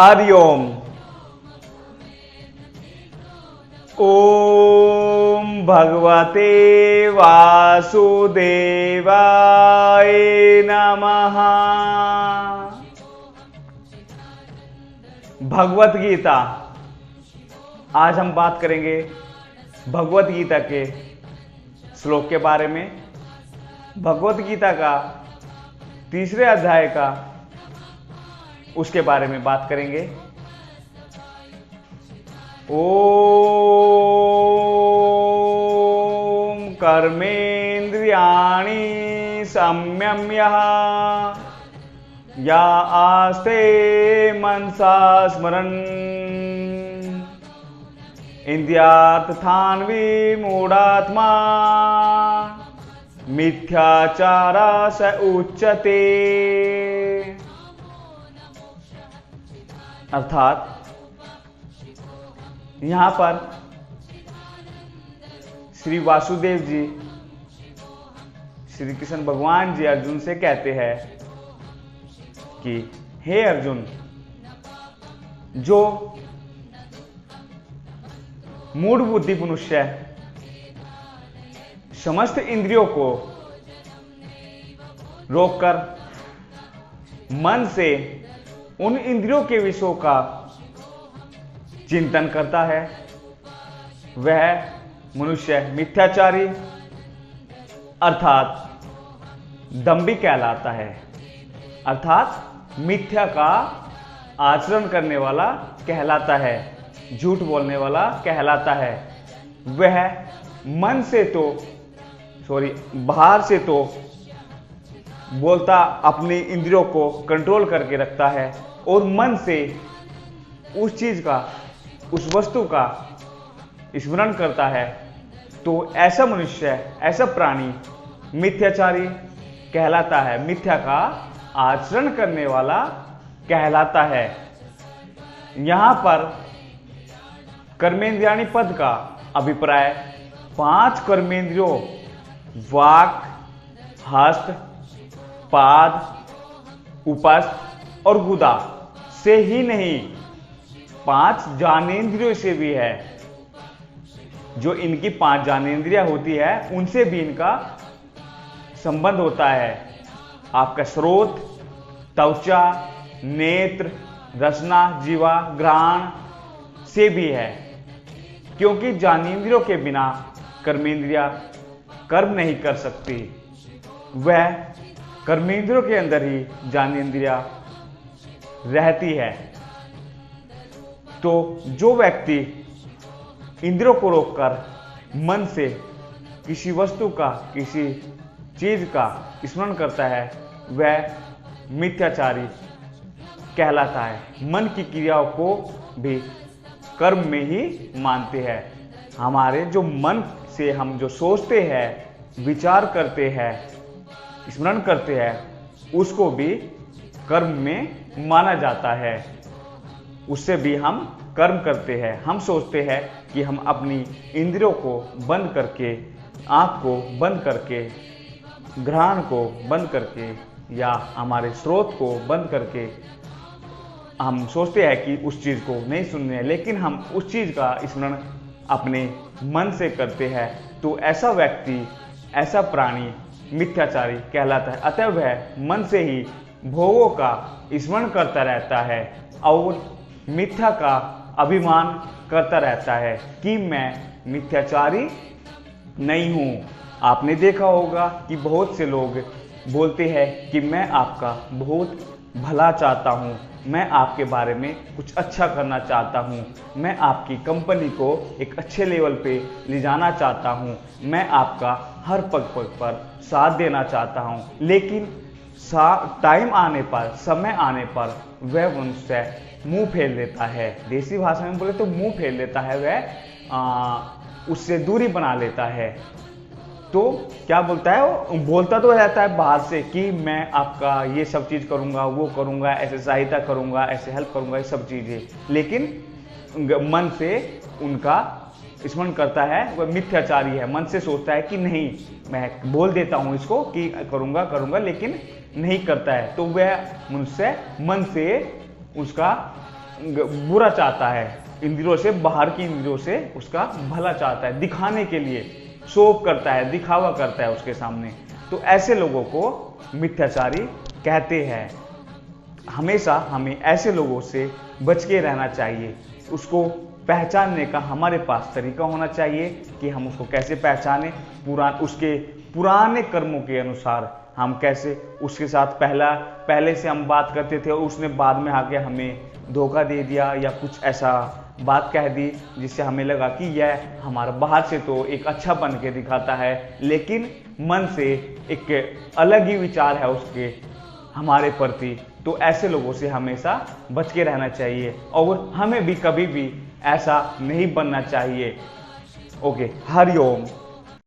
हरिओम। ओम भगवते वासुदेवाय नमः। भगवत गीता। आज हम बात करेंगे भगवत गीता के श्लोक के बारे में। भगवत गीता का तीसरे अध्याय का उसके बारे में बात करेंगे। ओम कर्मेन्द्रियाणि संयम्य या आस्ते मनसा स्मरन् इंद्रियार्थान्वी मूढ़ात्मा मिथ्याचारा स उच्यते। अर्थात यहां पर श्री वासुदेव जी, श्री कृष्ण भगवान जी अर्जुन से कहते हैं कि हे अर्जुन, जो मूढ़ बुद्धि मनुष्य समस्त इंद्रियों को रोककर मन से उन इंद्रियों के विषयों का चिंतन करता है, वह मनुष्य मिथ्याचारी अर्थात दंभी कहलाता है। अर्थात मिथ्या का आचरण करने वाला कहलाता है, झूठ बोलने वाला कहलाता है। वह मन से तो बाहर से तो बोलता, अपनी इंद्रियों को कंट्रोल करके रखता है और मन से उस चीज का, उस वस्तु का स्मरण करता है। तो ऐसा मनुष्य, ऐसा प्राणी मिथ्याचारी कहलाता है, मिथ्या का आचरण करने वाला कहलाता है। यहां पर कर्मेंद्रियाणि पद का अभिप्राय 5 कर्मेंद्रियों वाक, हस्त, पाद, उपस्थ और गुदा से ही नहीं, 5 ज्ञानेंद्रियों से भी है। जो इनकी 5 ज्ञानेंद्रियां होती है उनसे भी इनका संबंध होता है। आपका स्रोत, त्वचा, नेत्र, रसना, जीवा, घ्राण से भी है, क्योंकि ज्ञानेंद्रियों के बिना कर्मेंद्रियां कर्म नहीं कर सकती। वह कर्मेंद्रियों के अंदर ही ज्ञानेंद्रियां रहती है। तो जो व्यक्ति इंद्रियों को रोककर मन से किसी वस्तु का, किसी चीज का स्मरण करता है, वह मिथ्याचारी कहलाता है। मन की क्रियाओं को भी कर्म में ही मानते हैं। हमारे जो मन से हम जो सोचते हैं, विचार करते हैं, स्मरण करते हैं, उसको भी कर्म में माना जाता है। उससे भी हम कर्म करते हैं। हम सोचते हैं कि हम अपनी इंद्रियों को बंद करके, आंख को बंद करके, घ्राण को बंद करके या हमारे स्रोत को बंद करके हम सोचते हैं कि उस चीज को नहीं सुनने, लेकिन हम उस चीज का स्मरण अपने मन से करते हैं। तो ऐसा व्यक्ति, ऐसा प्राणी मिथ्याचारी कहलाता है। अतः वह मन से ही भोगों का स्मरण करता रहता है और मिथ्या का अभिमान करता रहता है कि मैं मिथ्याचारी नहीं हूं। आपने देखा होगा कि बहुत से लोग बोलते हैं कि मैं आपका बहुत भला चाहता हूं, मैं आपके बारे में कुछ अच्छा करना चाहता हूं, मैं आपकी कंपनी को एक अच्छे लेवल पे ले जाना चाहता हूं, मैं आपका हर पग पग पर साथ देना चाहता हूं। लेकिन टाइम आने पर, समय आने पर वह मनुष्य मुंह फेर लेता है। देसी भाषा में बोले तो मुंह फेर लेता है, वह उससे दूरी बना लेता है। तो क्या बोलता है, वो बोलता तो रहता है बाहर से कि मैं आपका ये सब चीज करूंगा, वो करूंगा, ऐसे सहायता करूंगा, ऐसे हेल्प करूंगा, ये सब चीजें, लेकिन मन से उनका स्मरण करता है, वह मिथ्याचारी है। मन से सोचता है कि नहीं, मैं बोल देता हूं इसको कि करूंगा करूंगा, लेकिन नहीं करता है। तो वह मनुष्य मन से उसका बुरा चाहता है, इंद्रियों से, बाहर की इंद्रियों से उसका भला चाहता है, दिखाने के लिए शो ऑफ करता है, दिखावा करता है उसके सामने। तो ऐसे लोगों को मिथ्याचारी कहते हैं। हमेशा हमें ऐसे लोगों से बच के रहना चाहिए। उसको पहचानने का हमारे पास तरीका होना चाहिए कि हम उसको कैसे पहचाने, उसके पुराने कर्मों के अनुसार हम कैसे उसके साथ पहले से हम बात करते थे और उसने बाद में आके हमें धोखा दे दिया या कुछ ऐसा बात कह दी जिससे हमें लगा कि यह हमारा बाहर से तो एक अच्छा बन के दिखाता है, लेकिन मन से एक अलग ही विचार है उसके हमारे प्रति। तो ऐसे लोगों से हमेशा बच के रहना चाहिए और हमें भी कभी भी ऐसा नहीं बनना चाहिए। ओके, हरिओम।